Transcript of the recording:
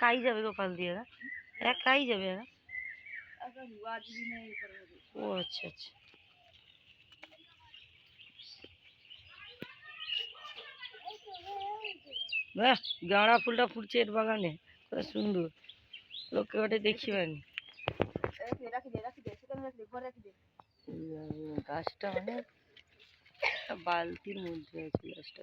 একাই যাবে গোপাল দিয়ে? একাই যাবে? ও আচ্ছা আচ্ছা। বাহ, গাঁড়া ফুলটা ফুটছে এর বাগানে, কত সুন্দর। লোকে ওটা দেখি পায়নি। গাছটা অনেক বালতির মধ্যে আছে গাছটা।